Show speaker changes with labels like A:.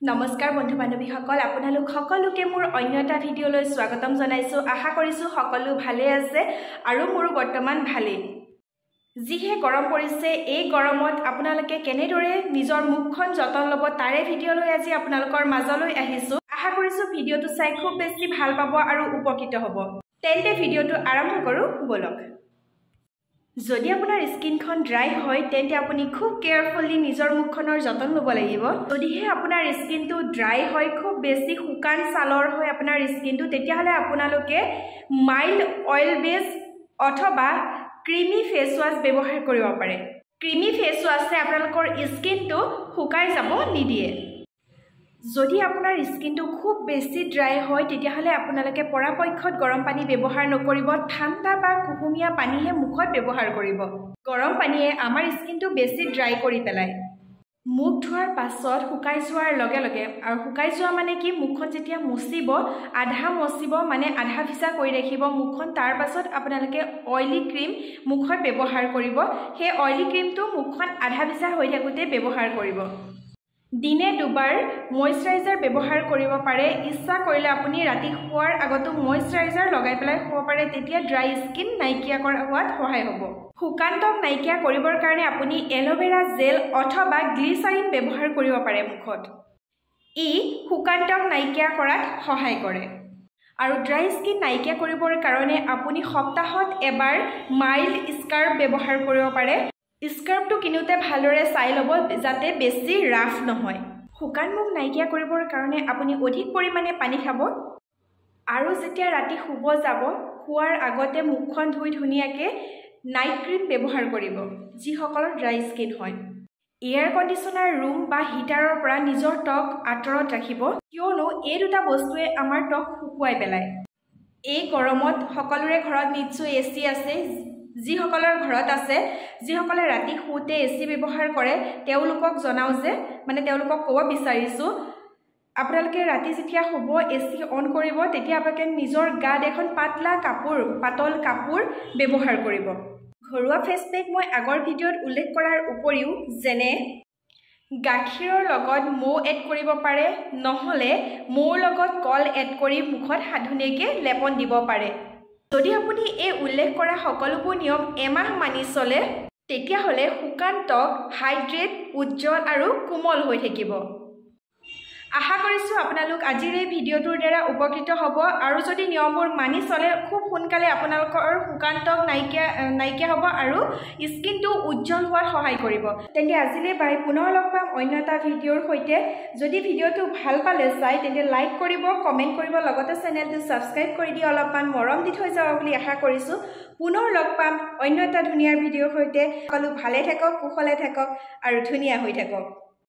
A: নমস্কাৰ বন্ধু বান্ধৱীসকল আপোনালোক সকলোকে মোৰ অন্য এটা ভিডিঅ'লৈ স্বাগতম জনাইছো আশা কৰিছো সকলো ভালে আছে আৰু মোৰ বৰ্তমান ভালেই যিহে গৰম পৰিছে এই গৰমত আপোনালোকে কেনেদৰে নিজৰ মুখখন যতন ল'ব তাৰে ভিডিঅ'লৈ আজি আপোনালোকৰ মাজলৈ আহিছো আশা কৰিছো ভিডিঅ'টো চাই খুব বেছি ভাল পাব আৰু উপকৃত হ'ব তেন্তে ভিডিঅ'টো আৰম্ভ কৰো বলক যদি আপোনাৰ স্কিনখন ড্ৰাই হয় তেন্তে আপুনি খুব কেয়াৰফুলি নিজৰ মুখখনৰ যতন ল'ব লাগিব যদিহে আপোনাৰ স্কিনটো ড্ৰাই হয় খুব বেছি শুকান ছালৰ হয় আপোনাৰ স্কিনটো তেতিয়াহ'লে আপোনালোকে মাইল্ড অইল বেছ অথবা ক্ৰিমি ফেচ ৱাছ ব্যৱহাৰ কৰিব পাৰে ক্ৰিমি ফেচ ৱাছে আপোনালোকৰ স্কিনটো শুকাই যাব নিদিয়ে যদি আপোনাৰ স্কিনটো খুব বেছি ড্ৰাই হয় তেতিয়াহ'লে আপোনালোকে পৰাপক্ষত গৰম পানী ব্যৱহাৰ নকৰিব ঠাণ্ডা বা কুহুমীয়া পানীহে মুখত ব্যৱহাৰ কৰিব গৰম পানীয়ে আমাৰ স্কিনটো বেছি ড্ৰাই কৰি পেলায় মুখ ধোৱাৰ পাছত শুকাই যোৱাৰ লগে লগে আৰু শুকাই যোৱা মানে কি মুখখন যেতিয়া মুচিব মানে আধা ভিজা কৰি ৰাখিব মুখখন তাৰ পাছত আপোনালোকে অইলি ক্ৰীম মুখত ব্যৱহাৰ কৰিব সেই অইলি ক্ৰীমটো মুখখন আধা ভিজা হৈ থাকোঁতে ব্যৱহাৰ কৰিব দিনে দুবাৰ ময়শ্চাৰাইজাৰ ব্যৱহাৰ কৰিব পাৰে ইচ্ছা কৰিলে আপুনি ৰাতি শুৱাৰ আগতো ময়শ্চাৰাইজাৰ লগাই পেলাই শুব পাৰে তেতিয়া ড্ৰাই স্কিন নাইকিয়া হোৱাত সহায় হ'ব শুকান ত্বক নাইকিয়া কৰিবৰ কাৰণে আপুনি এল'ভেৰা জেল অথবা গ্লিচাৰিন ব্যৱহাৰ কৰিব পাৰে মুখত ই শুকান ত্বক নাইকিয়া কৰাত সহায় কৰে আৰু ড্ৰাই স্কিন নাইকিয়া কৰিবৰ কাৰণে আপুনি সপ্তাহত এবাৰ মাইল্ড স্কাৰ্ব ব্যৱহাৰ কৰিব পাৰে স্কাৰ্বটো কিনোতে ভালদৰে চাই ল'ব যাতে বেছি ৰাফ নহয় শুকান মুখ নাইকিয়া কৰিবৰ কাৰণে আপুনি অধিক পৰিমাণে পানী খাব আৰু যেতিয়া ৰাতি শুব যাব শুৱাৰ আগতে মুখখন ধুই ধুনীয়াকৈ নাইট ক্ৰীম ব্যৱহাৰ কৰিব যিসকলৰ ড্ৰাই স্কিন হয় এয়াৰ কণ্ডিশ্যনাৰ ৰুম বা হিটাৰৰ পৰা নিজৰ ত্বক আঁতৰত ৰাখিব কিয়নো এই দুটা বস্তুৱে আমাৰ ত্বক শুকুৱাই পেলায় এই গৰমত সকলোৰে ঘৰত নিশ্চয় এচি আছে যিসকলৰ ঘৰত আছে যিসকলে ৰাতি শুতে এচি ব্যৱহাৰ কৰে তেওঁলোকক জনাও যে তেওঁলোকক ক'ব বিচাৰিছোঁ আপোনালোকে ৰাতি যেতিয়া শুব এচি অন কৰিব তেতিয়া আপোনালোকে নিজৰ গাত এখন পাতল কাপোৰ ব্যৱহাৰ কৰিব ঘৰুৱা ফেচ পেক মই আগৰ ভিডিঅ'ত উল্লেখ কৰাৰ উপৰিও যেনে গাখীৰৰ লগত মৌ এড কৰিব পাৰে নহ'লে মৌৰ লগত কল এড কৰি মুখত সাধুনীয়াকৈ লেপন দিব পাৰে যদি আপুনি এই উল্লেখ কৰা সকলোবোৰ নিয়ম এমাহ মানি চলে তেতিয়াহ'লে শুকান ত্বক হাইড্ৰেট উজ্জ্বল আৰু কোমল হৈ থাকিব আশা কৰিছোঁ আপোনালোক আজিৰ এই ভিডিঅ'টোৰ দ্বাৰা উপকৃত হ'ব আৰু যদি নিয়মবোৰ মানি চলে খুব সোনকালে আপোনালোকৰ শুকান ত্বক নাইকিয়া হ'ব আৰু স্কিনটো উজ্জ্বল হোৱাত সহায় কৰিব তেন্তে আজিলৈ বাই পুনৰ লগ পাম অন্য এটা ভিডিঅ'ৰ সৈতে যদি ভিডিঅ'টো ভাল পালে চাই তেন্তে লাইক কৰিব কমেণ্ট কৰিব লগতে চেনেলটো ছাবস্ক্ৰাইব কৰি দি অলপমান মৰম দি থৈ যাব বুলি আশা কৰিছোঁ পুনৰ লগ পাম অন্য এটা ধুনীয়া ভিডিঅ'ৰ সৈতে সকলো ভালে থাকক কুশলে থাকক আৰু ধুনীয়া হৈ থাকক